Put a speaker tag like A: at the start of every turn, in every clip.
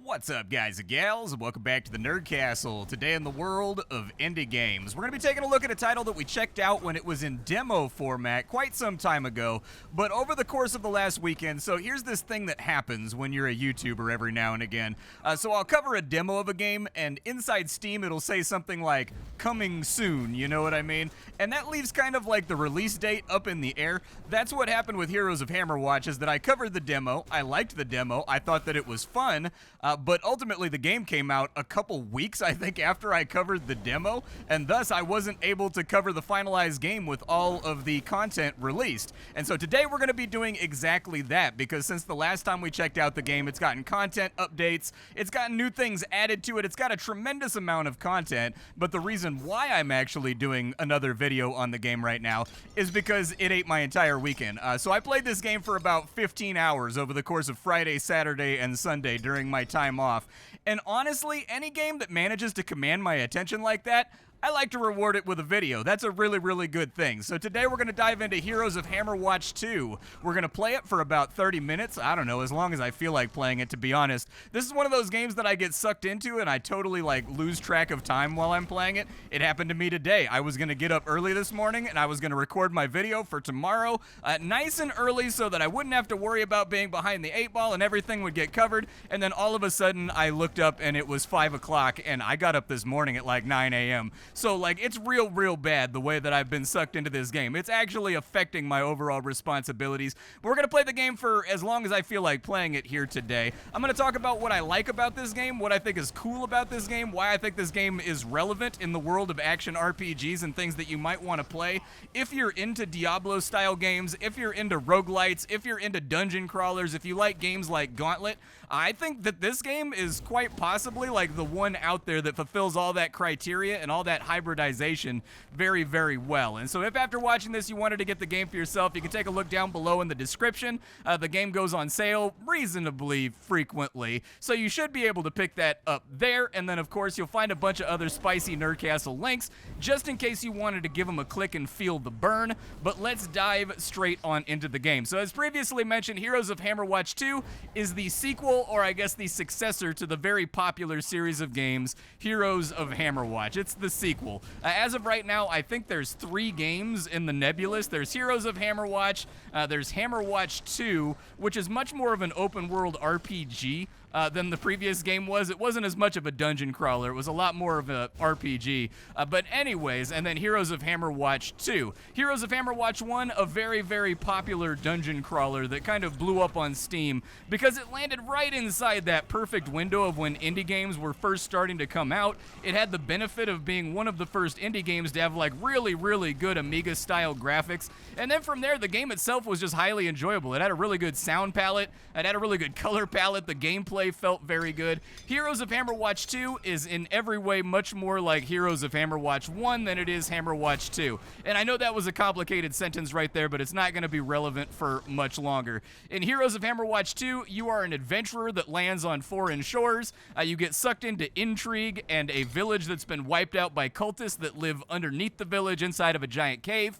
A: What's up, guys and gals, and welcome back to the Nerd Castle. Today in the world of indie games, we're going to be taking a look at a title that we checked out when it was in demo format quite some time ago, but over the course of the last weekend. So here's this thing that happens when you're a YouTuber every now and again. So I'll cover a demo of a game, and inside Steam it'll say something like, coming soon, you know what I mean? And that leaves kind of like the release date up in the air. That's what happened with Heroes of Hammerwatch, is that I covered the demo, I liked the demo, I thought that it was fun, but ultimately the game came out a couple weeks, I think, after I covered the demo, and thus I wasn't able to cover the finalized game with all of the content released. And so today we're going to be doing exactly that, because since the last time we checked out the game, it's gotten content updates, it's gotten new things added to it, it's got a tremendous amount of content, but the reason why I'm actually doing another video on the game right now is because it ate my entire weekend. So I played this game for about 15 hours over the course of Friday, Saturday, and Sunday during my time off. And honestly, any game that manages to command my attention like that, I like to reward it with a video. That's a really, really good thing. So today we're going to dive into Heroes of Hammerwatch 2. We're going to play it for about 30 minutes. I don't know, as long as I feel like playing it, to be honest. This is one of those games that I get sucked into and I totally lose track of time while I'm playing it. It happened to me today. I was going to get up early this morning and I was going to record my video for tomorrow nice and early so that I wouldn't have to worry about being behind the 8 ball and everything would get covered. And then all of a sudden I looked up and it was 5 o'clock and I got up this morning at like 9 a.m. So, it's real bad the way that I've been sucked into this game. It's actually affecting my overall responsibilities. But we're going to play the game for as long as I feel like playing it here today. I'm going to talk about what I like about this game, what I think is cool about this game, why I think this game is relevant in the world of action RPGs and things that you might want to play. If you're into Diablo-style games, if you're into roguelites, if you're into dungeon crawlers, if you like games like Gauntlet, I think that this game is quite possibly the one out there that fulfills all that criteria and all that hybridization very well. And so if after watching this you wanted to get the game for yourself, you can take a look down below in the description. The game goes on sale reasonably frequently, so you should be able to pick that up there. And then of course you'll find a bunch of other spicy Nerdcastle links just in case you wanted to give them a click and feel the burn. But let's dive straight on into the game. So as previously mentioned, Heroes of Hammerwatch 2 is the sequel, or I guess the successor, to the very popular series of games Heroes of Hammerwatch. It's the sequel. As of right now, I think there's 3 games in the nebulous. There's Heroes of Hammerwatch, there's Hammerwatch 2, which is much more of an open world RPG than the previous game was. It wasn't as much of a dungeon crawler. It was a lot more of a RPG. But anyways, and then Heroes of Hammerwatch 2. Heroes of Hammerwatch 1, a very popular dungeon crawler that kind of blew up on Steam because it landed right inside that perfect window of when indie games were first starting to come out. It had the benefit of being one of the first indie games to have really good Amiga-style graphics. And then from there, the game itself was just highly enjoyable. It had a really good sound palette. It had a really good color palette. The gameplay felt very good. Heroes of Hammerwatch 2 is in every way much more like Heroes of Hammerwatch 1 than it is Hammerwatch 2. And I know that was a complicated sentence right there, but it's not going to be relevant for much longer. In Heroes of Hammerwatch 2, you are an adventurer that lands on foreign shores. You get sucked into intrigue and a village that's been wiped out by cultists that live underneath the village inside of a giant cave.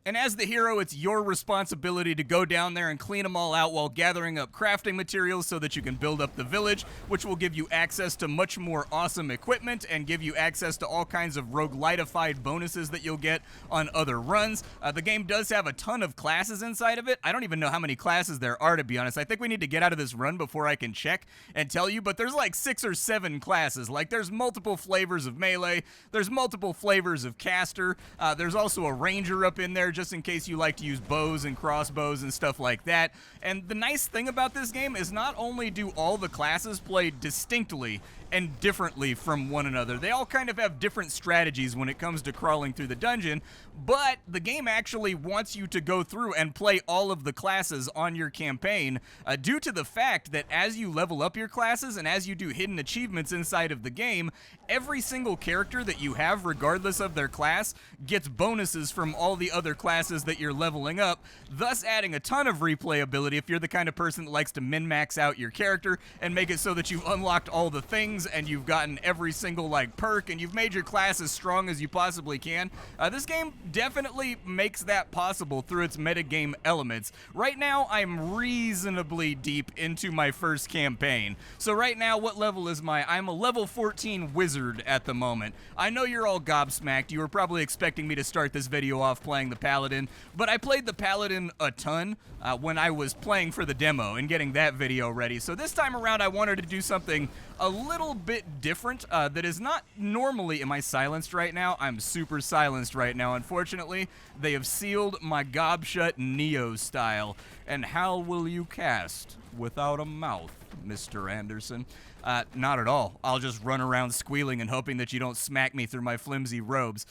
A: And as the hero, it's your responsibility to go down there and clean them all out while gathering up crafting materials so that you can build up the village, which will give you access to much more awesome equipment and give you access to all kinds of roguelitified bonuses that you'll get on other runs. The game does have a ton of classes inside of it. I don't even know how many classes there are, to be honest. I think we need to get out of this run before I can check and tell you, but there's 6 or 7 classes. There's multiple flavors of melee, there's multiple flavors of caster, there's also a ranger up in there, just in case you like to use bows and crossbows and stuff like that. And the nice thing about this game is not only do all the classes play distinctly and differently from one another, they all kind of have different strategies when it comes to crawling through the dungeon, but the game actually wants you to go through and play all of the classes on your campaign due to the fact that as you level up your classes and as you do hidden achievements inside of the game, every single character that you have, regardless of their class, gets bonuses from all the other classes that you're leveling up, thus adding a ton of replayability if you're the kind of person that likes to min-max out your character and make it so that you've unlocked all the things items, and you've gotten every single like perk, and you've made your class as strong as you possibly can. This game definitely makes that possible through its metagame elements. Right now, I'm reasonably deep into my first campaign. So right now, what level is I'm a level 14 wizard at the moment. I know you're all gobsmacked. You were probably expecting me to start this video off playing the Paladin, but I played the Paladin a ton when I was playing for the demo and getting that video ready. So this time around, I wanted to do something a little bit different that is not normally... Am I silenced right now? I'm super silenced right now. Unfortunately, they have sealed my gob shut Neo style. And how will you cast without a mouth, Mr. Anderson? Not at all. I'll just run around squealing and hoping that you don't smack me through my flimsy robes.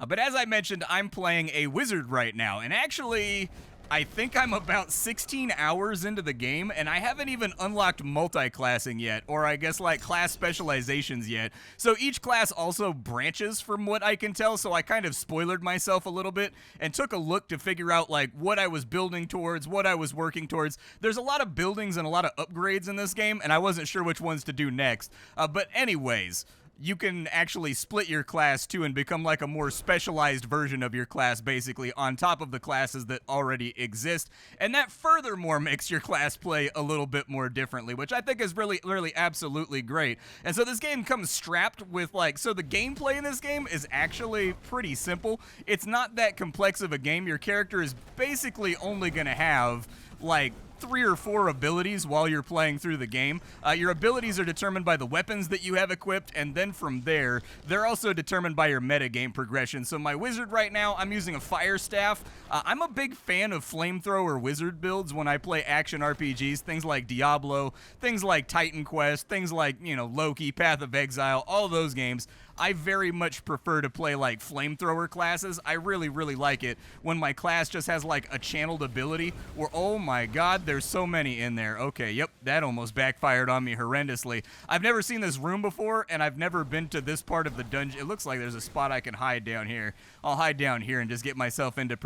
A: But as I mentioned, I'm playing a wizard right now, and actually, I think I'm about 16 hours into the game, and I haven't even unlocked multi-classing yet, or I guess like class specializations yet. So each class also branches from what I can tell, so I kind of spoilered myself a little bit and took a look to figure out like what I was building towards, what I was working towards. There's a lot of buildings and a lot of upgrades in this game, and I wasn't sure which ones to do next. But anyways, you can actually split your class too and become like a more specialized version of your class, basically, on top of the classes that already exist. And that furthermore makes your class play a little bit more differently, which I think is really absolutely great. And so this game comes strapped with like, so the gameplay in this game is actually pretty simple. It's not that complex of a game. Your character is basically only going to have like 3 or 4 abilities while you're playing through the game. Your abilities are determined by the weapons that you have equipped, and then from there, they're also determined by your metagame progression. So my wizard right now, I'm using a fire staff. I'm a big fan of flamethrower wizard builds when I play action RPGs, things like Diablo, things like Titan Quest, things like, you know, Loki, Path of Exile, all those games. I very much prefer to play like flamethrower classes. I really like it when my class just has like a channeled ability where, oh my god, there's so many in there. Okay, yep, that almost backfired on me horrendously. I've never seen this room before, and I've never been to this part of the dungeon. It looks like there's a spot I can hide down here. I'll hide down here and just get myself into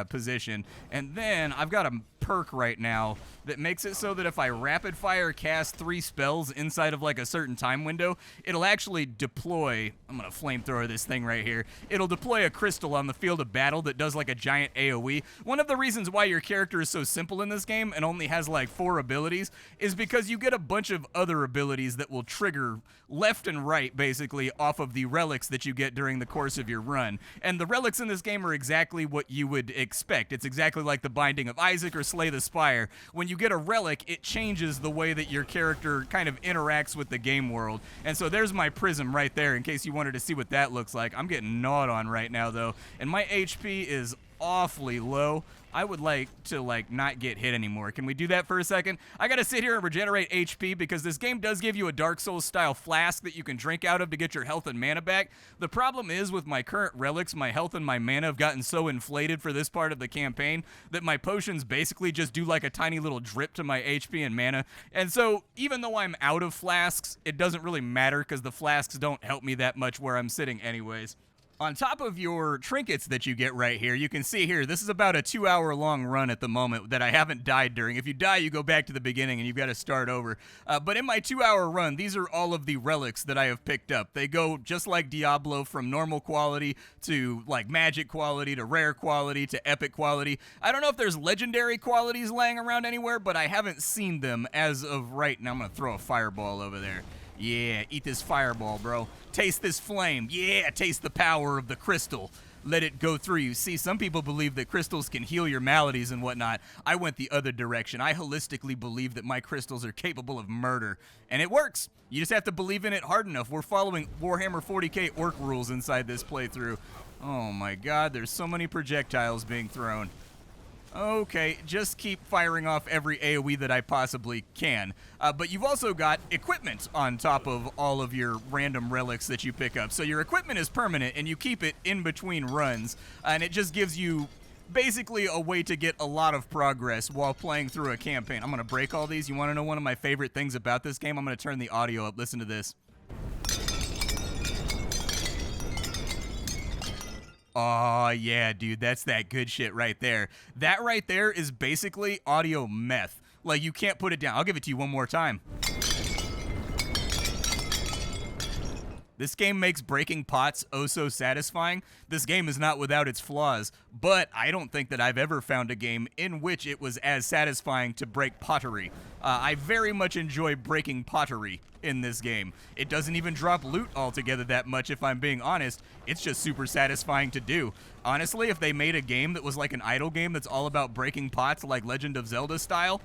A: position. And then I've got a perk right now that makes it so that if I rapid fire cast 3 spells inside of like a certain time window, it'll actually deploy, I'm gonna flamethrower this thing right here, it'll deploy a crystal on the field of battle that does like a giant AoE. One of the reasons why your character is so simple in this game and only has like 4 abilities is because you get a bunch of other abilities that will trigger left and right basically off of the relics that you get during the course of your run. And the relics in this game are exactly what you would expect. It's exactly like the Binding of Isaac or Slay the Spire. When you get a relic, it changes the way that your character kind of interacts with the game world. And so there's my prism right there in case you wanted to see what that looks like. I'm getting gnawed on right now though, and my HP is awfully low. I would like to not get hit anymore. Can we do that for a second? I gotta sit here and regenerate HP because this game does give you a Dark Souls style flask that you can drink out of to get your health and mana back. The problem is with my current relics, my health and my mana have gotten so inflated for this part of the campaign that my potions basically just do like a tiny little drip to my HP and mana. And so even though I'm out of flasks, it doesn't really matter because the flasks don't help me that much where I'm sitting anyways. On top of your trinkets that you get right here, you can see here, this is about a 2-hour-long run at the moment that I haven't died during. If you die, you go back to the beginning and you've got to start over. But in my 2-hour run, these are all of the relics that I have picked up. They go just like Diablo from normal quality to like magic quality to rare quality to epic quality. I don't know if there's legendary qualities laying around anywhere, but I haven't seen them as of right now. I'm going to throw a fireball over there. Yeah, eat this fireball, bro. Taste this flame. Yeah, taste the power of the crystal. Let it go through you. See, some people believe that crystals can heal your maladies and whatnot. I went the other direction. I holistically believe that my crystals are capable of murder. And it works. You just have to believe in it hard enough. We're following Warhammer 40k orc rules inside this playthrough. Oh my god, there's so many projectiles being thrown. Okay, just keep firing off every AoE that I possibly can. But you've also got equipment on top of all of your random relics that you pick up. So your equipment is permanent, and you keep it in between runs. And it just gives you basically a way to get a lot of progress while playing through a campaign. I'm going to break all these. You want to know one of my favorite things about this game? I'm going to turn the audio up. Listen to this. Oh, yeah, dude, that's that good shit right there. That right there is basically audio meth. Like, you can't put it down. I'll give it to you one more time. This game makes breaking pots oh so satisfying. This game is not without its flaws, but I don't think that I've ever found a game in which it was as satisfying to break pottery. I very much enjoy breaking pottery in this game. It doesn't even drop loot altogether that much, if I'm being honest. It's just super satisfying to do. Honestly, if they made a game that was like an idle game that's all about breaking pots like Legend of Zelda style,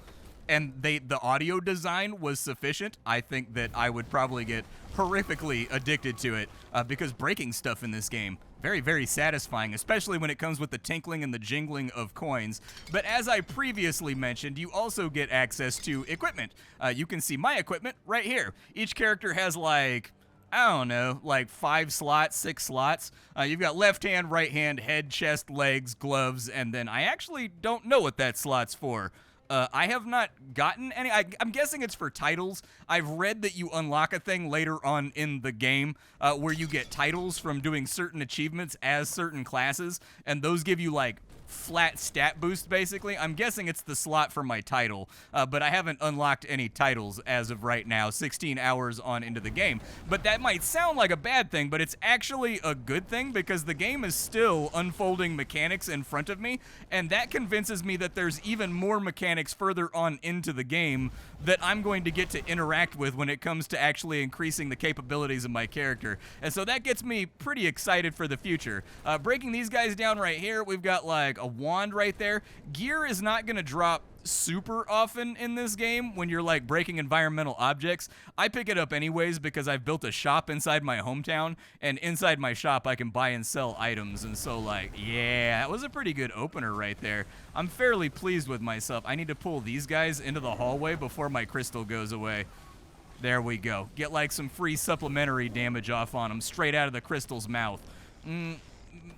A: and the audio design was sufficient, I think that I would probably get horrifically addicted to it, because breaking stuff in this game, very, very satisfying, especially when it comes with the tinkling and the jingling of coins. But as I previously mentioned, you also get access to equipment. You can see my equipment right here. Each character has like, I don't know, like 5 slots, 6 slots. You've got left hand, right hand, head, chest, legs, gloves, and then I actually don't know what that slot's for. I have not gotten any. I'm guessing it's for titles. I've read that you unlock a thing later on in the game where you get titles from doing certain achievements as certain classes, and those give you like flat stat boost, basically. I'm guessing it's the slot for my title, but I haven't unlocked any titles as of right now, 16 hours on into the game. But that might sound like a bad thing, but it's actually a good thing because the game is still unfolding mechanics in front of me, and that convinces me that there's even more mechanics further on into the game that I'm going to get to interact with when it comes to actually increasing the capabilities of my character. And so that gets me pretty excited for the future. Breaking these guys down right here, we've got like a wand right there. Gear is not going to drop super often in this game when you're like breaking environmental objects. I pick it up anyways because I've built a shop inside my hometown, and inside my shop I can buy and sell items, and so like, yeah, that was a pretty good opener right there. I'm fairly pleased with myself. I need to pull these guys into the hallway before my crystal goes away. There we go. Get like some free supplementary damage off on them straight out of the crystal's mouth.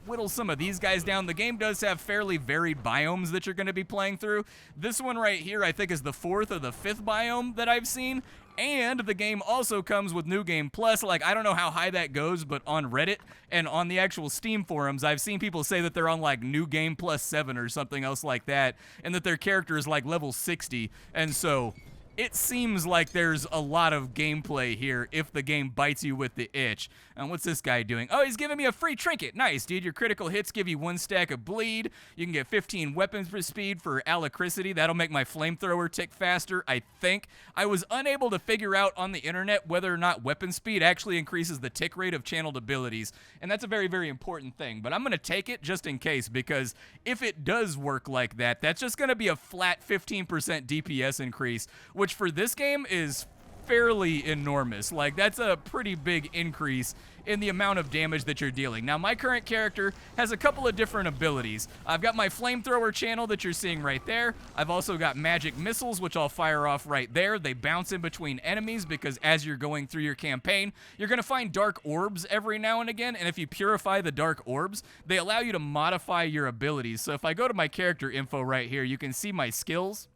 A: Whittle some of these guys down. The game does have fairly varied biomes that you're going to be playing through. This one right here I think is the 4th or the 5th biome that I've seen, and the game also comes with New Game Plus. Like, I don't know how high that goes, but on Reddit and on the actual Steam forums, I've seen people say that they're on like New Game Plus 7 or something else like that, and that their character is like level 60, and so it seems like there's a lot of gameplay here if the game bites you with the itch. And what's this guy doing? Oh, he's giving me a free trinket. Nice, dude. Your critical hits give you 1 stack of bleed. You can get 15 weapons per speed for alacrity. That'll make my flamethrower tick faster, I think. I was unable to figure out on the internet whether or not weapon speed actually increases the tick rate of channeled abilities, and that's a very, very important thing. But I'm going to take it just in case, because if it does work like that, that's just going to be a flat 15% DPS increase, which for this game is fairly enormous. Like, that's a pretty big increase in the amount of damage that you're dealing. Now, my current character has a couple of different abilities. I've got my flamethrower channel that you're seeing right there. I've also got magic missiles, which I'll fire off right there. They bounce in between enemies because as you're going through your campaign, you're going to find dark orbs every now and again, and if you purify the dark orbs, they allow you to modify your abilities. So if I go to my character info right here, you can see my skills.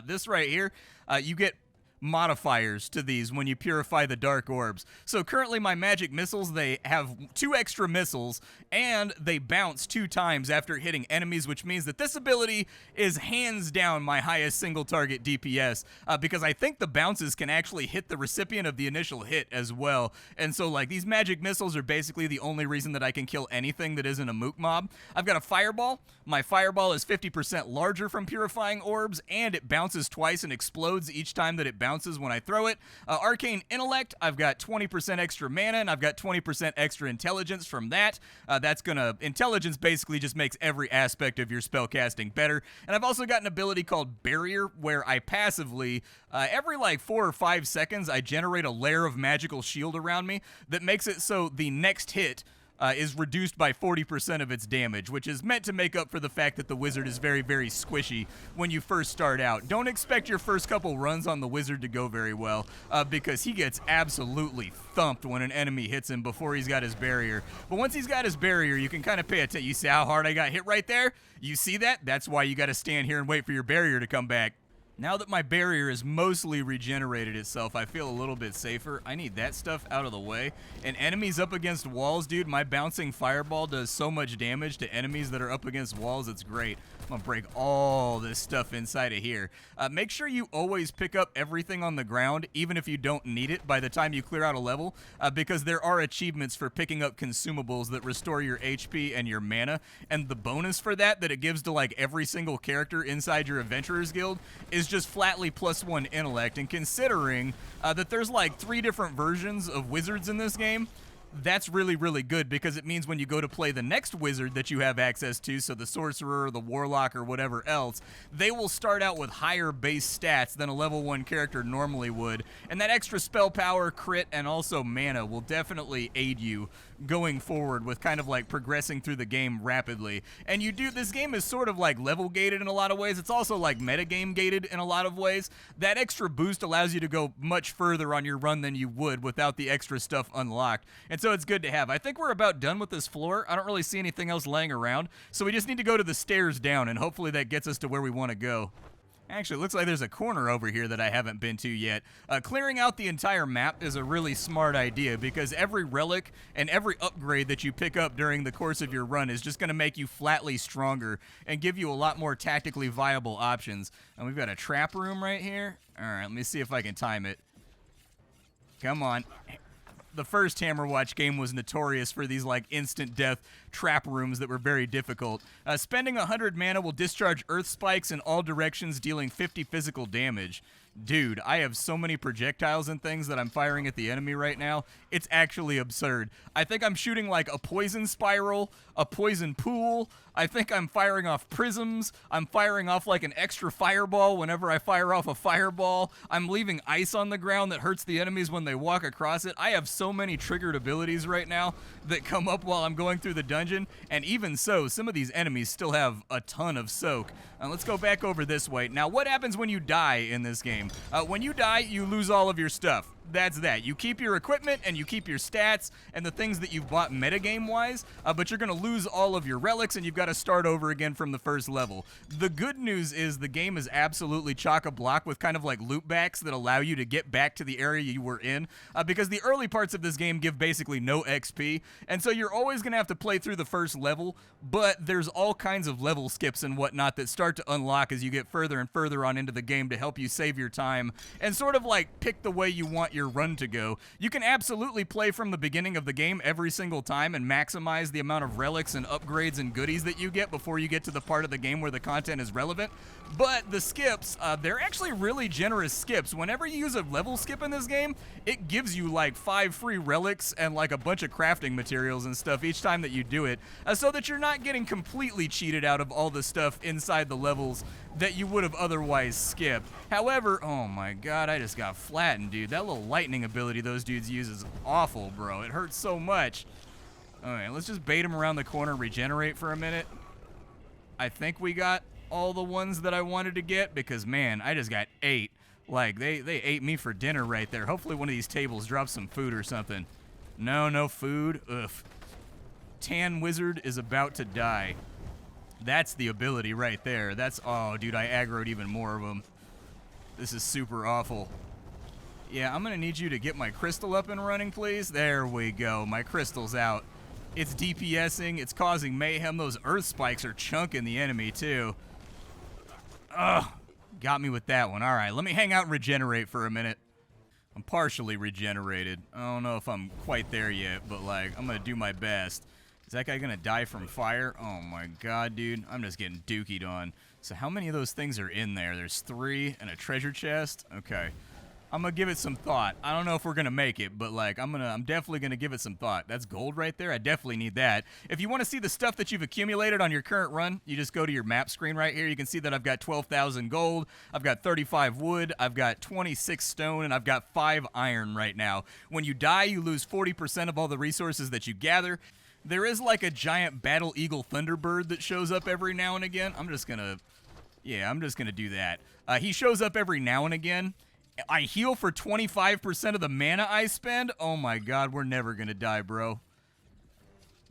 A: This right here, you get modifiers to these when you purify the dark orbs. So currently my magic missiles, they have 2 extra missiles and they bounce 2 times after hitting enemies, which means that this ability is hands down my highest single target DPS, because I think the bounces can actually hit the recipient of the initial hit as well. And so like these magic missiles are basically the only reason that I can kill anything that isn't a mook mob. I've got a fireball. My fireball is 50% larger from purifying orbs, and it bounces twice and explodes each time that it bounces when I throw it. Arcane Intellect, I've got 20% extra mana, and I've got 20% extra intelligence from that. Intelligence basically just makes every aspect of your spellcasting better. And I've also got an ability called Barrier, where I passively, every like 4 or 5 seconds, I generate a layer of magical shield around me that makes it so the next hit is reduced by 40% of its damage, which is meant to make up for the fact that the wizard is very, very squishy when you first start out. Don't expect your first couple runs on the wizard to go very well, because he gets absolutely thumped when an enemy hits him before he's got his barrier. But once he's got his barrier, you can kind of pay attention. You see how hard I got hit right there? You see that? That's why you got to stand here and wait for your barrier to come back. Now that my barrier is mostly regenerated itself, I feel a little bit safer. I need that stuff out of the way. And enemies up against walls, dude, my bouncing fireball does so much damage to enemies that are up against walls, it's great. I'm gonna break all this stuff inside of here. Make sure you always pick up everything on the ground, even if you don't need it by the time you clear out a level, because there are achievements for picking up consumables that restore your HP and your mana, and the bonus for that it gives to like every single character inside your Adventurers Guild is just flatly +1 intellect. And considering that there's like 3 different versions of wizards in this game, that's really, really good, because it means when you go to play the next wizard that you have access to, so the sorcerer, the warlock, or whatever else, they will start out with higher base stats than a level 1 character normally would, and that extra spell power, crit, and also mana will definitely aid you going forward with kind of like progressing through the game rapidly. And this game is sort of like level gated in a lot of ways. It's also like metagame gated in a lot of ways. That extra boost allows you to go much further on your run than you would without the extra stuff unlocked. And so it's good to have. I think we're about done with this floor. I don't really see anything else laying around. So we just need to go to the stairs down, and hopefully that gets us to where we want to go. Actually, it looks like there's a corner over here that I haven't been to yet. Clearing out the entire map is a really smart idea, because every relic and every upgrade that you pick up during the course of your run is just going to make you flatly stronger and give you a lot more tactically viable options. And we've got a trap room right here. All right, let me see if I can time it. Come on. The first Hammerwatch game was notorious for these like instant death trap rooms that were very difficult. Spending 100 mana will discharge earth spikes in all directions, dealing 50 physical damage. Dude, I have so many projectiles and things that I'm firing at the enemy right now. It's actually absurd. I think I'm shooting like a poison spiral, a poison pool. I think I'm firing off prisms. I'm firing off like an extra fireball whenever I fire off a fireball. I'm leaving ice on the ground that hurts the enemies when they walk across it. I have so many triggered abilities right now that come up while I'm going through the dungeon. And even so, some of these enemies still have a ton of soak. Let's go back over this way. Now, what happens when you die in this game? When you die, you lose all of your stuff. That's that. You keep your equipment and you keep your stats and the things that you've bought metagame-wise, but you're going to lose all of your relics and you've got to start over again from the first level. The good news is the game is absolutely chock-a-block with kind of like loopbacks that allow you to get back to the area you were in, because the early parts of this game give basically no XP, and so you're always going to have to play through the first level, but there's all kinds of level skips and whatnot that start to unlock as you get further and further on into the game to help you save your time and sort of like pick the way you want your run to go. You can absolutely play from the beginning of the game every single time and maximize the amount of relics and upgrades and goodies that you get before you get to the part of the game where the content is relevant. But the skips, they're actually really generous skips. Whenever you use a level skip in this game, it gives you like 5 free relics and like a bunch of crafting materials and stuff each time that you do it, so that you're not getting completely cheated out of all the stuff inside the levels that you would have otherwise skipped. However, oh my god, I just got flattened, dude. That little lightning ability those dudes use is awful, bro. It hurts so much. Alright, let's just bait him around the corner and regenerate for a minute. I think we got all the ones that I wanted to get, because man, I just got 8. Like, they ate me for dinner right there. Hopefully one of these tables drops some food or something. No food. Ugh. Tan Wizard is about to die. That's the ability right there. That's, oh, dude, I aggroed even more of them. This is super awful. Yeah, I'm going to need you to get my crystal up and running, please. There we go. My crystal's out. It's DPSing. It's causing mayhem. Those earth spikes are chunking the enemy, too. Ugh. Got me with that one. All right, let me hang out and regenerate for a minute. I'm partially regenerated. I don't know if I'm quite there yet, but, like, I'm going to do my best. Is that guy going to die from fire? Oh, my God, dude. I'm just getting dookied on. So how many of those things are in there? There's 3 and a treasure chest? Okay. I'm going to give it some thought. I don't know if we're going to make it, but, like, I'm definitely going to give it some thought. That's gold right there. I definitely need that. If you want to see the stuff that you've accumulated on your current run, you just go to your map screen right here. You can see that I've got 12,000 gold. I've got 35 wood. I've got 26 stone, and I've got 5 iron right now. When you die, you lose 40% of all the resources that you gather. There is like a giant battle eagle thunderbird that shows up every now and again. I'm just gonna do that. He shows up every now and again. I heal for 25% of the mana I spend. Oh my god, we're never gonna die, bro.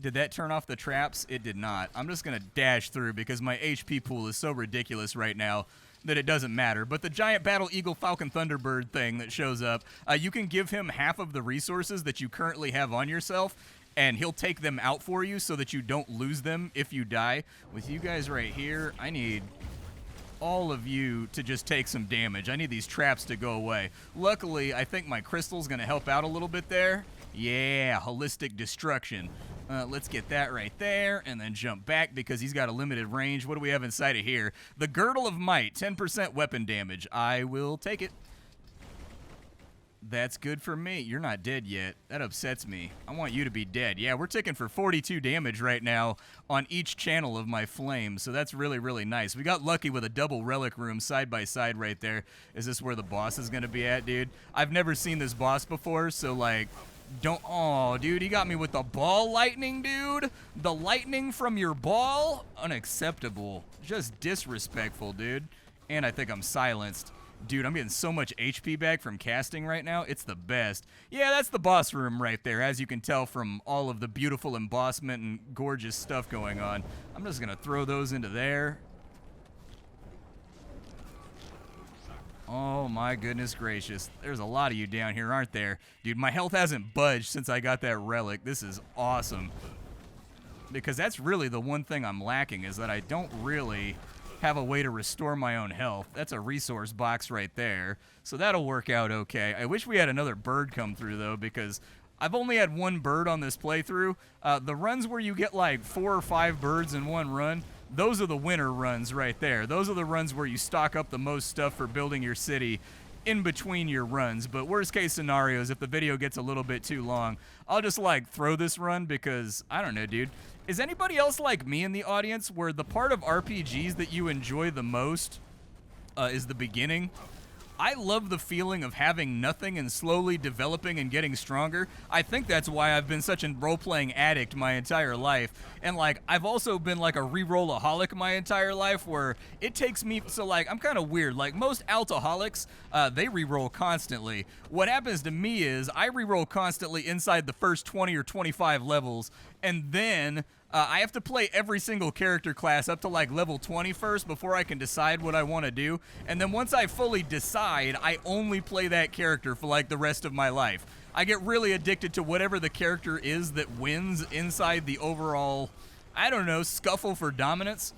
A: Did that turn off the traps? It did not. I'm just gonna dash through because my HP pool is so ridiculous right now that it doesn't matter. But the giant battle eagle falcon thunderbird thing that shows up, you can give him half of the resources that you currently have on yourself, and he'll take them out for you so that you don't lose them if you die. With you guys right here, I need all of you to just take some damage. I need these traps to go away. Luckily, I think my crystal's going to help out a little bit there. Yeah, holistic destruction. Let's get that right there and then jump back because he's got a limited range. What do we have inside of here? The Girdle of Might, 10% weapon damage. I will take it. That's good for me. You're not dead yet. That upsets me. I want you to be dead. Yeah, we're ticking for 42 damage right now on each channel of my flame, so that's really, really nice. We got lucky with a double relic room side by side right there. Is this where the boss is going to be at, dude? I've never seen this boss before, so, like, don't... Oh, dude, he got me with the ball lightning, dude. The lightning from your ball? Unacceptable. Just disrespectful, dude. And I think I'm silenced. Dude, I'm getting so much HP back from casting right now. It's the best. Yeah, that's the boss room right there, as you can tell from all of the beautiful embossment and gorgeous stuff going on. I'm just going to throw those into there. Oh, my goodness gracious. There's a lot of you down here, aren't there? Dude, my health hasn't budged since I got that relic. This is awesome. Because that's really the one thing I'm lacking, is that I don't really have a way to restore my own health. That's a resource box right there. So that'll work out okay. I wish we had another bird come through, though, because I've only had one bird on this playthrough. The runs where you get like 4 or 5 birds in one run, those are the winner runs right there. Those are the runs where you stock up the most stuff for building your city in between your runs. But worst case scenarios, if the video gets a little bit too long, I'll just like throw this run because, I don't know, dude. Is anybody else like me in the audience where the part of RPGs that you enjoy the most is the beginning? I love the feeling of having nothing and slowly developing and getting stronger. I think that's why I've been such a role-playing addict my entire life. And, like, I've also been, like, a re-rollaholic my entire life where it takes me... So, like, I'm kind of weird. Like, most alcoholics, they re-roll constantly. What happens to me is I re-roll constantly inside the first 20 or 25 levels, and then... I have to play every single character class up to like level 20 first before I can decide what I want to do. And then once I fully decide, I only play that character for like the rest of my life. I get really addicted to whatever the character is that wins inside the overall, I don't know, scuffle for dominance.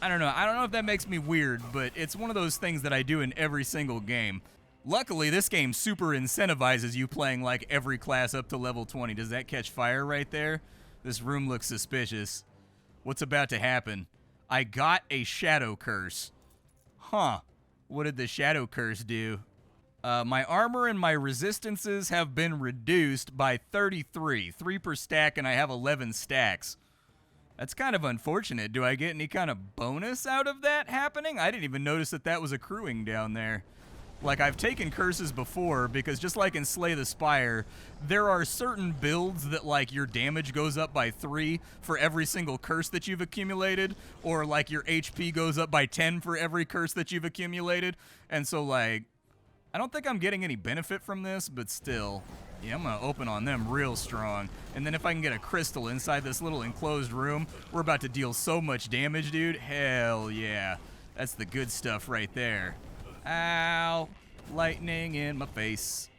A: I don't know if that makes me weird, but it's one of those things that I do in every single game. Luckily, this game super incentivizes you playing like every class up to level 20. Does that catch fire right there? This room looks suspicious. What's about to happen? I got a shadow curse. Huh. What did the shadow curse do? My armor and my resistances have been reduced by 33. 3 per stack, and I have 11 stacks. That's kind of unfortunate. Do I get any kind of bonus out of that happening? I didn't even notice that that was accruing down there. Like, I've taken curses before, because just like in Slay the Spire, there are certain builds that, like, your damage goes up by 3 for every single curse that you've accumulated, or, like, your HP goes up by 10 for every curse that you've accumulated. And so, like, I don't think I'm getting any benefit from this, but still, yeah, I'm going to open on them real strong. And then if I can get a crystal inside this little enclosed room, we're about to deal so much damage, dude. Hell yeah. That's the good stuff right there. Ow. Lightning in my face.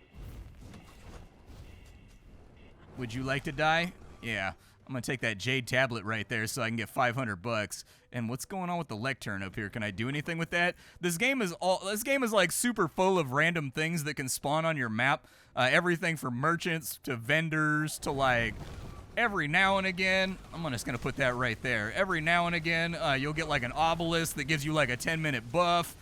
A: Would you like to die? Yeah. I'm going to take that jade tablet right there so I can get 500 bucks. And what's going on with the lectern up here? Can I do anything with that? This game is like super full of random things that can spawn on your map. Everything from merchants to vendors to like every now and again, I'm just going to put that right there. Every now and again, you'll get like an obelisk that gives you like a 10-minute buff.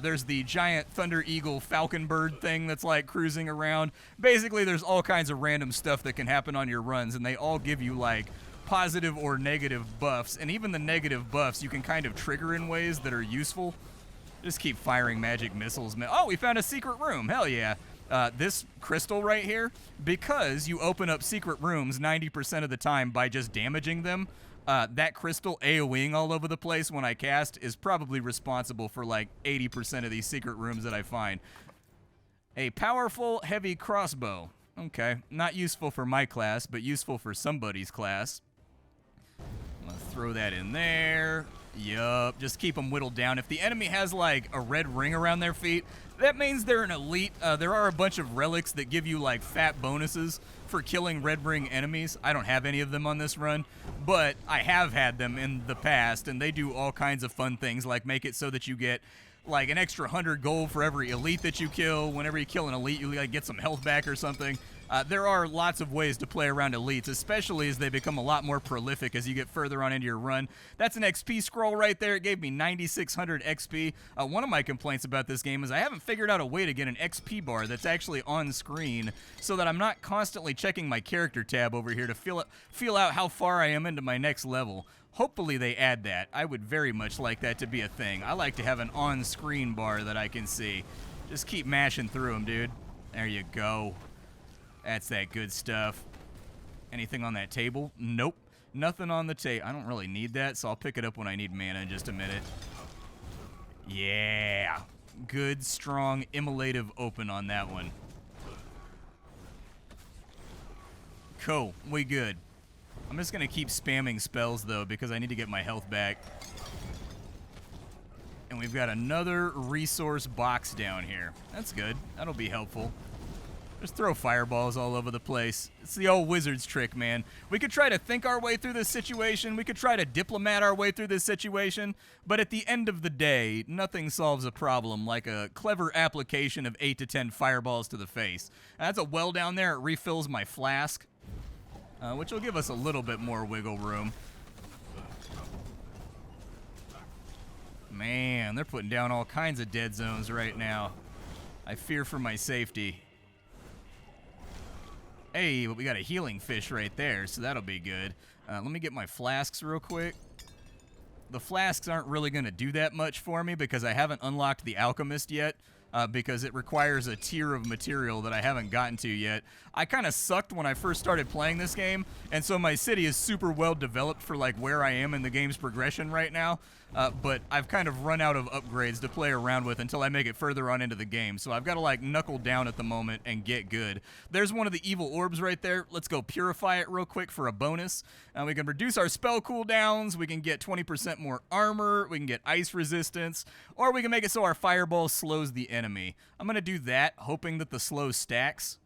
A: There's the giant Thunder Eagle Falcon Bird thing that's like cruising around. Basically, there's all kinds of random stuff that can happen on your runs, and they all give you like positive or negative buffs. And even the negative buffs you can kind of trigger in ways that are useful. Just keep firing magic missiles. Oh, we found a secret room. Hell yeah. This crystal right here, because you open up secret rooms 90% of the time by just damaging them, that crystal AoEing all over the place when I cast is probably responsible for like 80% of these secret rooms that I find. A powerful heavy crossbow. Okay, not useful for my class, but useful for somebody's class. I'm gonna throw that in there. Yup, just keep them whittled down. If the enemy has like a red ring around their feet, that means they're an elite. There are a bunch of relics that give you like fat bonuses for killing red ring enemies. I don't have any of them on this run, but I have had them in the past, and they do all kinds of fun things, like make it so that you get like an extra 100 gold for every elite that you kill. Whenever you kill an elite, you like get some health back or something. There are lots of ways to play around elites, especially as they become a lot more prolific as you get further on into your run. That's an XP scroll right there. It gave me 9,600 XP. One of my complaints about this game is I haven't figured out a way to get an XP bar that's actually on screen so that I'm not constantly checking my character tab over here to feel out how far I am into my next level. Hopefully they add that. I would very much like that to be a thing. I like to have an on-screen bar that I can see. Just keep mashing through them, dude. There you go. That's that good stuff. Anything on that table? Nope. Nothing on the table. I don't really need that, so I'll pick it up when I need mana in just a minute. Yeah. Good, strong, immolative open on that one. Cool. We good. I'm just going to keep spamming spells, though, because I need to get my health back. And we've got another resource box down here. That's good. That'll be helpful. Just throw fireballs all over the place. It's the old wizard's trick, man. We could try to think our way through this situation. We could try to diplomat our way through this situation. But at the end of the day, nothing solves a problem like a clever application of 8 to 10 fireballs to the face. That's a well down there. It refills my flask, which will give us a little bit more wiggle room. Man, they're putting down all kinds of dead zones right now. I fear for my safety. Hey, but we got a healing fish right there, so that'll be good. Let me get my flasks real quick. The flasks aren't really going to do that much for me because I haven't unlocked the alchemist yet, because it requires a tier of material that I haven't gotten to yet. I kind of sucked when I first started playing this game, and so my city is super well developed for like where I am in the game's progression right now. But I've kind of run out of upgrades to play around with until I make it further on into the game. So I've got to like knuckle down at the moment and get good. There's one of the evil orbs right there. Let's go purify it real quick for a bonus. We can reduce our spell cooldowns. We can get 20% more armor. We can get ice resistance. Or we can make it so our fireball slows the enemy. I'm going to do that, hoping that the slow stacks.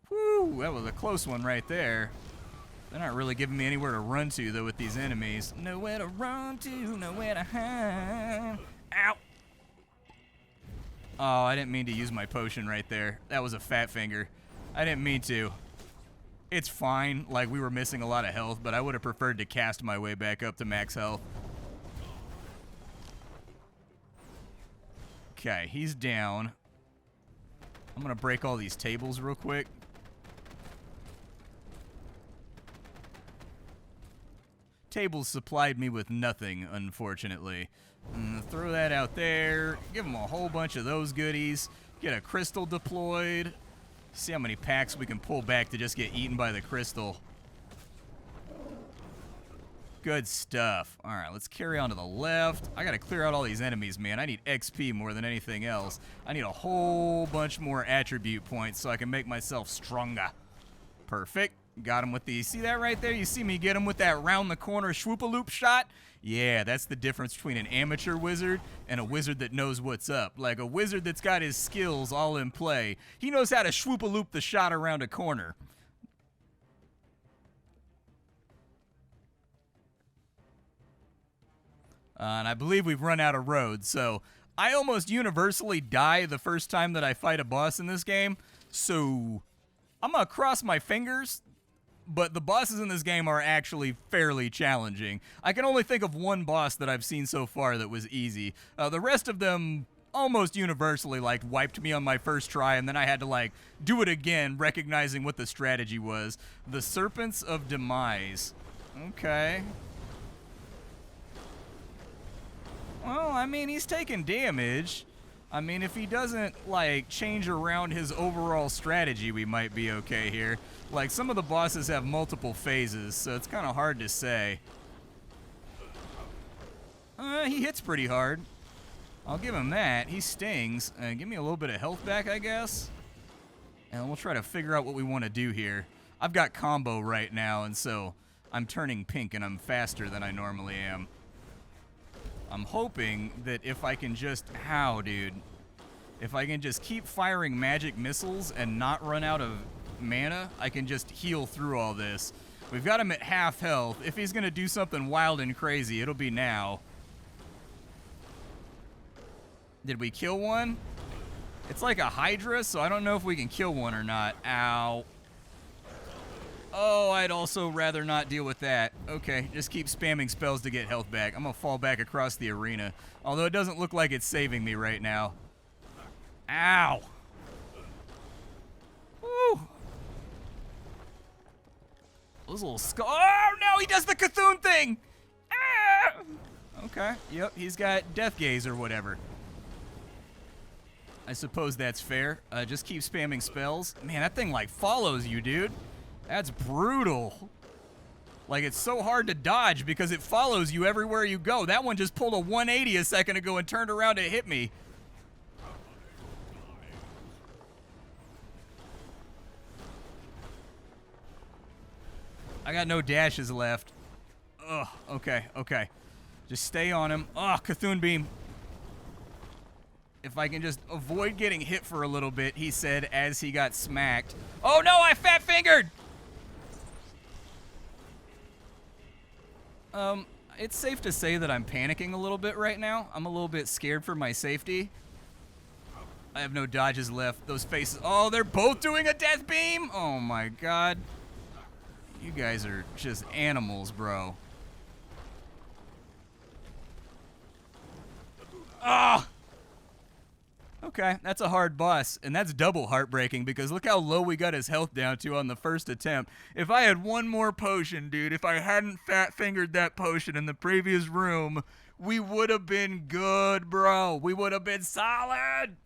A: Whew, that was a close one right there. They're not really giving me anywhere to run to, though, with these enemies. Nowhere to run to, nowhere to hide. Ow! Oh, I didn't mean to use my potion right there. That was a fat finger. I didn't mean to. It's fine. Like, we were missing a lot of health, but I would have preferred to cast my way back up to max health. Okay, he's down. I'm going to break all these tables real quick. Tables supplied me with nothing, unfortunately. Throw that out there. Give them a whole bunch of those goodies. Get a crystal deployed. See how many packs we can pull back to just get eaten by the crystal. Good stuff. All right, let's carry on to the left. I got to clear out all these enemies, man. I need XP more than anything else. I need a whole bunch more attribute points so I can make myself stronger. Perfect. Got him with the, see that right there? You see me get him with that round the corner swoop-a-loop shot? Yeah, that's the difference between an amateur wizard and a wizard that knows what's up. Like a wizard that's got his skills all in play. He knows how to swoop-a-loop the shot around a corner. And I believe we've run out of roads, so I almost universally die the first time that I fight a boss in this game. So I'm going to cross my fingers. But the bosses in this game are actually fairly challenging. I can only think of one boss that I've seen so far that was easy. The rest of them almost universally like wiped me on my first try, and then I had to like do it again, recognizing what the strategy was. The Serpents of Demise. Okay. Well, I mean, he's taking damage. I mean, if he doesn't, like, change around his overall strategy, we might be okay here. Like, some of the bosses have multiple phases, so it's kind of hard to say. He hits pretty hard. I'll give him that. He stings. Give me a little bit of health back, I guess. And we'll try to figure out what we want to do here. I've got combo right now, and so I'm turning pink and I'm faster than I normally am. I'm hoping that if I can just... How, dude? If I can just keep firing magic missiles and not run out of mana, I can just heal through all this. We've got him at half health. If he's going to do something wild and crazy, it'll be now. Did we kill one? It's like a Hydra, so I don't know if we can kill one or not. Ow. Oh, I'd also rather not deal with that. Okay, just keep spamming spells to get health back. I'm going to fall back across the arena. Although it doesn't look like it's saving me right now. Ow. Woo. Those little oh, no, he does the Cthulhu thing. Ah. Okay, yep, he's got death gaze or whatever. I suppose that's fair. Just keep spamming spells. Man, that thing, like, follows you, dude. That's brutal. Like, it's so hard to dodge because it follows you everywhere you go. That one just pulled a 180 a second ago and turned around to hit me. I got no dashes left. Ugh, okay, okay. Just stay on him. Oh, Cthulhu Beam. If I can just avoid getting hit for a little bit, he said as he got smacked. Oh no, I fat-fingered! It's safe to say that I'm panicking a little bit right now. I'm a little bit scared for my safety. I have no dodges left. Those faces, oh, they're both doing a death beam? Oh my god. You guys are just animals, bro. Ah! Okay, that's a hard boss, and that's double heartbreaking because look how low we got his health down to on the first attempt. If I had one more potion, dude, if I hadn't fat-fingered that potion in the previous room, we would have been good, bro. We would have been solid.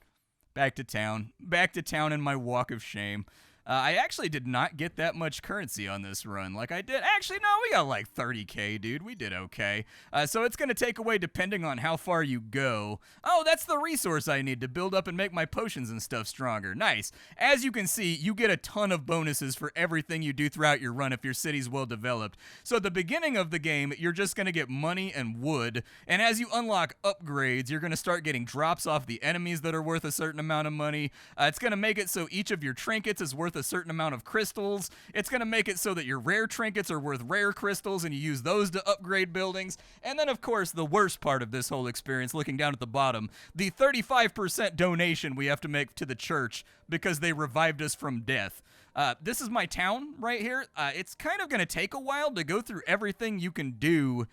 A: Back to town. Back to town in my walk of shame. I actually did not get that much currency on this run like I did. Actually, no, we got like 30K, dude. We did okay. So it's going to take away depending on how far you go. Oh, that's the resource I need to build up and make my potions and stuff stronger. Nice. As you can see, you get a ton of bonuses for everything you do throughout your run if your city's well developed. So at the beginning of the game, you're just going to get money and wood. And as you unlock upgrades, you're going to start getting drops off the enemies that are worth a certain amount of money. It's going to make it so each of your trinkets is worth a certain amount of crystals. It's going to make it so that your rare trinkets are worth rare crystals and you use those to upgrade buildings. And then, of course, the worst part of this whole experience, looking down at the bottom, the 35% donation we have to make to the church because they revived us from death. This is my town right here. It's kind of going to take a while to go through everything you can do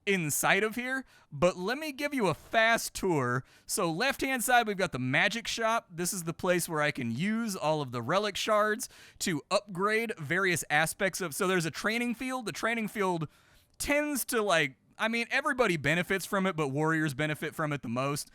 A: inside of here, but let me give you a fast tour. So left-hand side, we've got the magic shop. This is the place where I can use all of the relic shards to upgrade various aspects of, so there's a training field. The training field tends to, like, I mean, everybody benefits from it, but warriors benefit from it the most.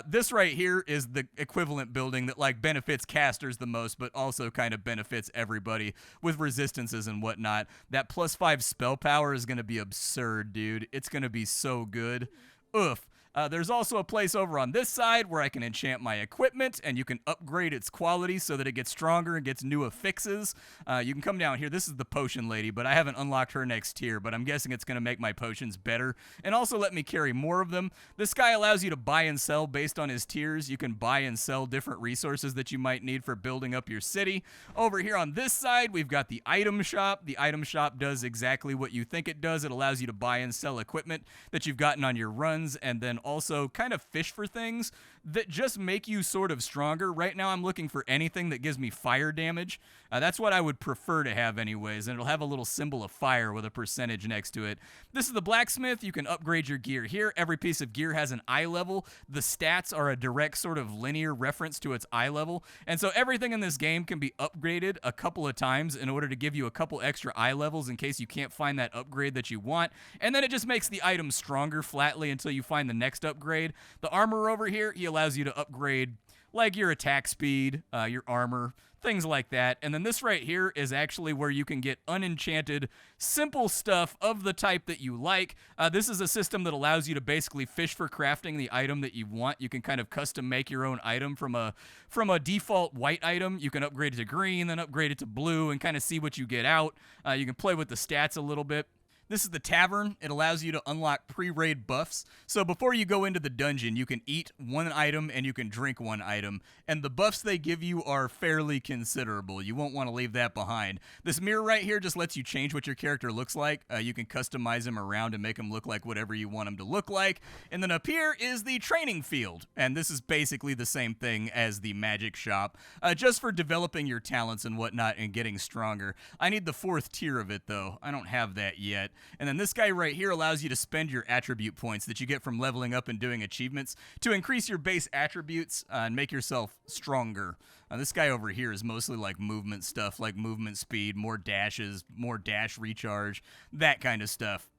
A: This right here is the equivalent building that, like, benefits casters the most, but also kind of benefits everybody with resistances and whatnot. That +5 spell power is going to be absurd, dude. It's going to be so good. Oof. There's also a place over on this side where I can enchant my equipment, and you can upgrade its quality so that it gets stronger and gets new affixes. You can come down here. This is the potion lady, but I haven't unlocked her next tier, but I'm guessing it's going to make my potions better and also let me carry more of them. This guy allows you to buy and sell based on his tiers. You can buy and sell different resources that you might need for building up your city. Over here on this side, we've got the item shop. The item shop does exactly what you think it does. It allows you to buy and sell equipment that you've gotten on your runs, and then also kind of fish for things that just make you sort of stronger. Right now I'm looking for anything that gives me fire damage. That's what I would prefer to have anyways, and it'll have a little symbol of fire with a percentage next to it. This is the blacksmith. You can upgrade your gear here. Every piece of gear has an eye level. The stats are a direct sort of linear reference to its eye level, and so everything in this game can be upgraded a couple of times in order to give you a couple extra eye levels in case you can't find that upgrade that you want, and then it just makes the item stronger flatly until you find the next upgrade. The armor over here, he allows you to upgrade like your attack speed, your armor, things like that. And then this right here is actually where you can get unenchanted, simple stuff of the type that you like. This is a system that allows you to basically fish for crafting the item that you want. You can kind of custom make your own item from a default white item. You can upgrade it to green, then upgrade it to blue, and kind of see what you get out. You can play with the stats a little bit. This is the tavern. It allows you to unlock pre-raid buffs. So before you go into the dungeon, you can eat one item and you can drink one item. And the buffs they give you are fairly considerable. You won't want to leave that behind. This mirror right here just lets you change what your character looks like. You can customize him around and make him look like whatever you want him to look like. And then up here is the training field. And this is basically the same thing as the magic shop, just for developing your talents and whatnot and getting stronger. I need the 4th tier of it, though. I don't have that yet. And then this guy right here allows you to spend your attribute points that you get from leveling up and doing achievements to increase your base attributes and make yourself stronger. This guy over here is mostly like movement stuff, like movement speed, more dashes, more dash recharge, that kind of stuff.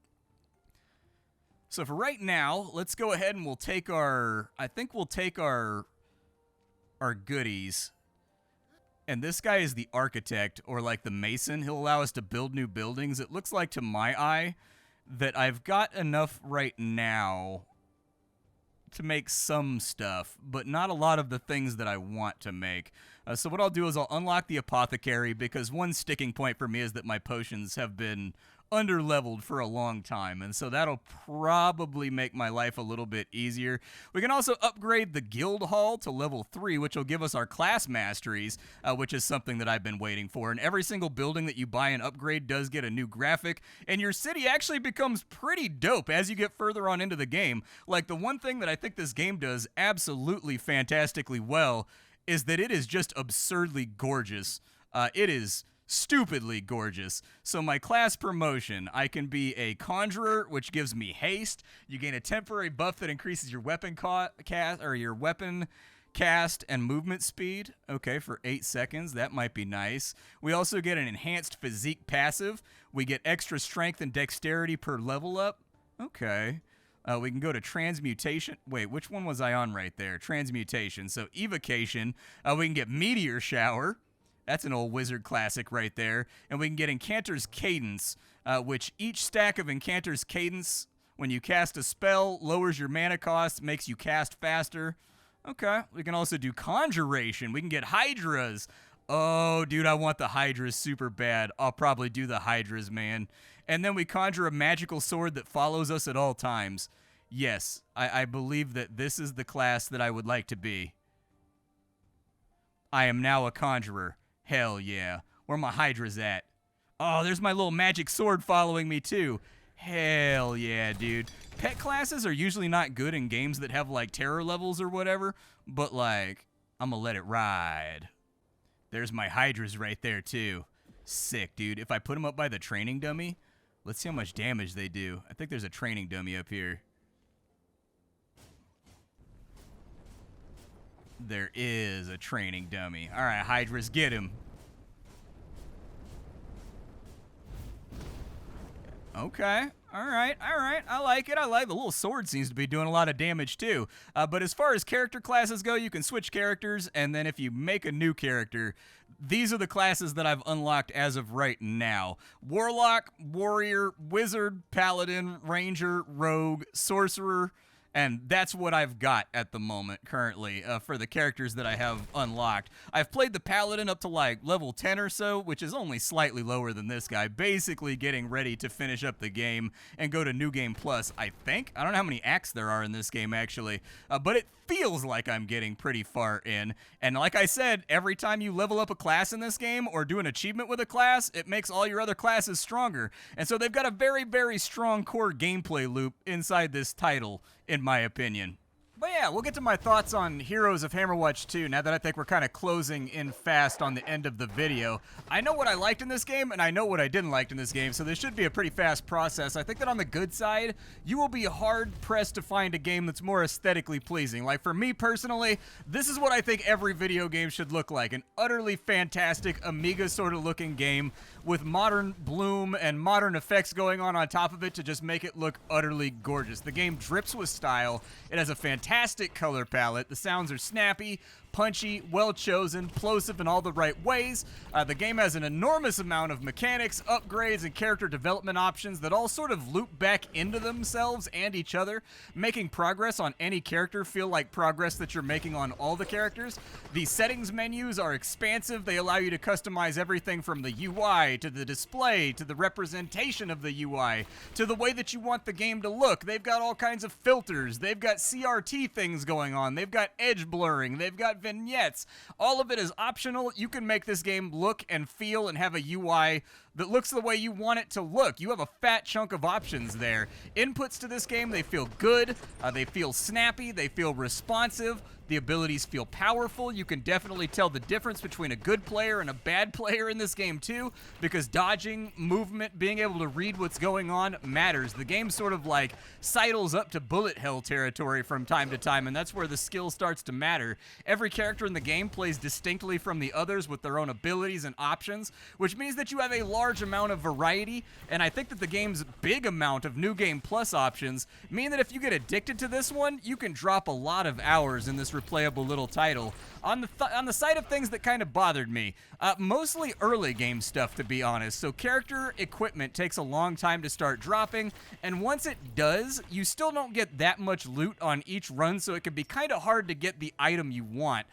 A: So for right now, let's go ahead and we'll take our goodies. And this guy is the architect, or like the mason. He'll allow us to build new buildings. It looks like to my eye that I've got enough right now to make some stuff, but not a lot of the things that I want to make. So what I'll do is I'll unlock the apothecary, because one sticking point for me is that my potions have been under-leveled for a long time, and so that'll probably make my life a little bit easier. We can also upgrade the guild hall to level 3, which will give us our class masteries, which is something that I've been waiting for. And every single building that you buy and upgrade does get a new graphic, and your city actually becomes pretty dope as you get further on into the game. Like, the one thing that I think this game does absolutely fantastically well is that it is just absurdly gorgeous. It is stupidly gorgeous. So my class promotion, I can be a conjurer, which gives me haste. You gain a temporary buff that increases your weapon cast and movement speed. Okay, for 8 seconds. That might be nice. We also get an enhanced physique passive. We get extra strength and dexterity per level up. Okay. We can go to transmutation. Wait, which one was I on right there? Transmutation. So evocation. We can get meteor shower. That's an old wizard classic right there. And we can get Incanter's Cadence, which each stack of Incanter's Cadence, when you cast a spell, lowers your mana cost, makes you cast faster. Okay. We can also do Conjuration. We can get Hydras. Oh, dude, I want the Hydras super bad. I'll probably do the Hydras, man. And then we conjure a magical sword that follows us at all times. Yes, I believe that this is the class that I would like to be. I am now a conjurer. Hell yeah. Where my Hydras at? Oh, there's my little magic sword following me too. Hell yeah, dude. Pet classes are usually not good in games that have like terror levels or whatever, but like, I'm gonna let it ride. There's my Hydras right there too. Sick, dude. If I put them up by the training dummy, let's see how much damage they do. I think there's a training dummy up here. There is a training dummy. All right, Hydras, get him. Okay. All right. I like it. The little sword seems to be doing a lot of damage too. But as far as character classes go, you can switch characters, and then if you make a new character, these are the classes that I've unlocked as of right now. Warlock, Warrior, Wizard, Paladin, Ranger, Rogue, Sorcerer, and that's what I've got at the moment currently for the characters that I have unlocked. I've played the Paladin up to like level 10 or so, which is only slightly lower than this guy, basically getting ready to finish up the game and go to New Game Plus, I think. I don't know how many acts there are in this game, actually, but it feels like I'm getting pretty far in. And like I said, every time you level up a class in this game or do an achievement with a class, it makes all your other classes stronger. And so they've got a very, very strong core gameplay loop inside this title, in my opinion. But yeah, we'll get to my thoughts on Heroes of Hammerwatch 2 now that I think we're kind of closing in fast on the end of the video. I know what I liked in this game, and I know what I didn't like in this game, so this should be a pretty fast process. I think that on the good side, you will be hard-pressed to find a game that's more aesthetically pleasing. Like, for me personally, this is what I think every video game should look like. An utterly fantastic Amiga sort of looking game with modern bloom and modern effects going on top of it to just make it look utterly gorgeous. The game drips with style. It has a fantastic color palette. The sounds are snappy, punchy, well-chosen, plosive in all the right ways. The game has an enormous amount of mechanics, upgrades, and character development options that all sort of loop back into themselves and each other, making progress on any character feel like progress that you're making on all the characters. The settings menus are expansive. They allow you to customize everything from the UI to the display to the representation of the UI to the way that you want the game to look. They've got all kinds of filters. They've got CRT things going on. They've got edge blurring. They've got vignettes. All of it is optional. You can make this game look and feel and have a UI that looks the way you want it to look. You have a fat chunk of options there. Inputs to this game, they feel good, they feel snappy, they feel responsive, the abilities feel powerful. You can definitely tell the difference between a good player and a bad player in this game too, because dodging, movement, being able to read what's going on matters. The game sort of like sidles up to bullet hell territory from time to time, and that's where the skill starts to matter. Every character in the game plays distinctly from the others with their own abilities and options, which means that you have a large amount of variety, and I think that the game's big amount of New Game Plus options mean that if you get addicted to this one, you can drop a lot of hours in this replayable little title. On the side of things that kind of bothered me, mostly early game stuff, to be honest. So character equipment takes a long time to start dropping, and once it does, you still don't get that much loot on each run, so it can be kind of hard to get the item you want.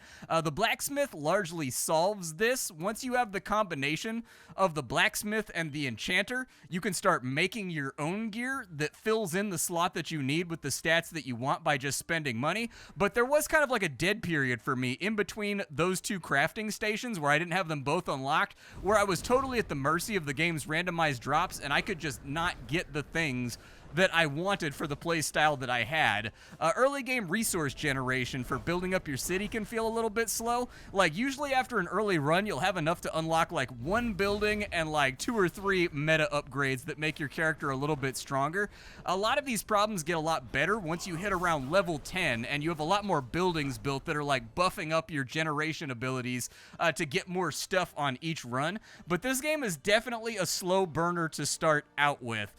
A: The blacksmith largely solves this. Once you have the combination of the blacksmith and the enchanter, you can start making your own gear that fills in the slot that you need with the stats that you want by just spending money. But there was kind of like a dead period for me in between those two crafting stations where I didn't have them both unlocked, where I was totally at the mercy of the game's randomized drops, and I could just not get the things that I wanted for the play style that I had. Early game resource generation for building up your city can feel a little bit slow. Like usually after an early run, you'll have enough to unlock like one building and like 2 or 3 meta upgrades that make your character a little bit stronger. A lot of these problems get a lot better once you hit around level 10 and you have a lot more buildings built that are like buffing up your generation abilities to get more stuff on each run. But this game is definitely a slow burner to start out with.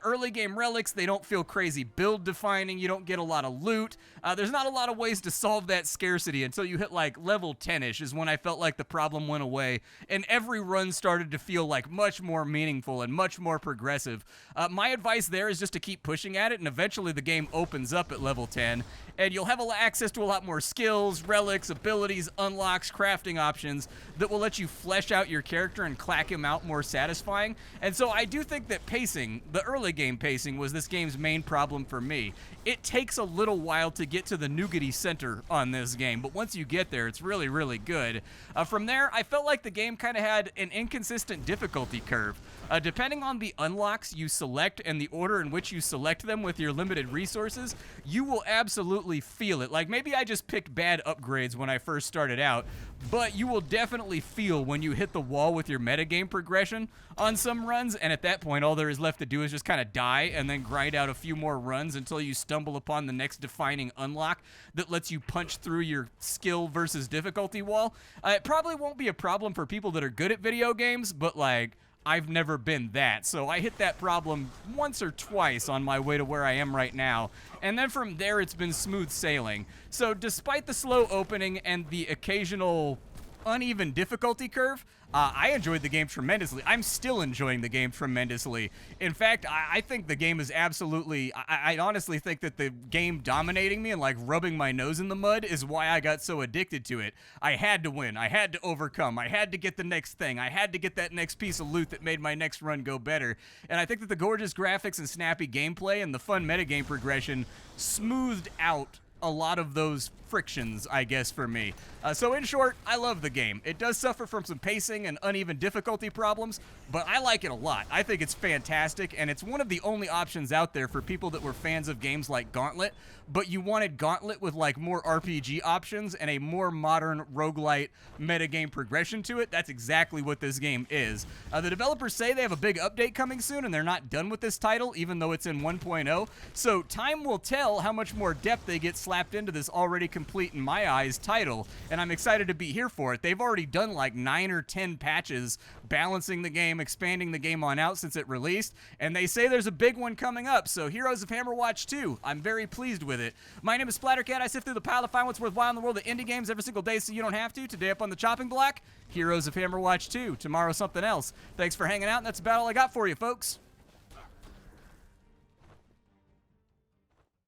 A: Early game relics, they don't feel crazy build defining. You don't get a lot of loot. There's not a lot of ways to solve that scarcity until you hit like level 10-ish is when I felt like the problem went away and every run started to feel like much more meaningful and much more progressive. My advice there is just to keep pushing at it, and eventually the game opens up at level 10 and you'll have access to a lot more skills, relics, abilities, unlocks, crafting options that will let you flesh out your character and clack him out more satisfying. And so I do think that pacing, the early game pacing, was this game's main problem for me. It takes a little while to get to the nougaty center on this game, but once you get there, it's really, really good. From there, I felt like the game kind of had an inconsistent difficulty curve. Depending on the unlocks you select and the order in which you select them with your limited resources, you will absolutely feel it. Like maybe I just picked bad upgrades when I first started out, but you will definitely feel when you hit the wall with your metagame progression on some runs, and at that point all there is left to do is just kind of die and then grind out a few more runs until you stumble upon the next defining unlock that lets you punch through your skill versus difficulty wall. It probably won't be a problem for people that are good at video games, but like, I've never been that, so I hit that problem once or twice on my way to where I am right now, and then from there it's been smooth sailing. So despite the slow opening and the occasional uneven difficulty curve, I enjoyed the game tremendously. I'm still enjoying the game tremendously. In fact, I think the game is absolutely, I honestly think that the game dominating me and like rubbing my nose in the mud is why I got so addicted to it. I had to win. I had to overcome. I had to get the next thing. I had to get that next piece of loot that made my next run go better. And I think that the gorgeous graphics and snappy gameplay and the fun metagame progression smoothed out a lot of those frictions, I guess, for me. So in short, I love the game. It does suffer from some pacing and uneven difficulty problems, but I like it a lot. I think it's fantastic, and it's one of the only options out there for people that were fans of games like Gauntlet, but you wanted Gauntlet with like more RPG options and a more modern roguelite metagame progression to it. That's exactly what this game is. The developers say they have a big update coming soon, and they're not done with this title, even though it's in 1.0, so time will tell how much more depth they get slapped into this already completed complete in my eyes title, and I'm excited to be here for it. They've already done like 9 or 10 patches balancing the game, expanding the game on out since it released, and they say there's a big one coming up. So Heroes of Hammerwatch 2, I'm very pleased with it. My name is Splattercat. I sift through the pile to find what's worthwhile in the world of indie games every single day so you don't have to. Today up on the chopping block, Heroes of Hammerwatch 2. Tomorrow something else. Thanks for hanging out, and that's about all I got for you, folks.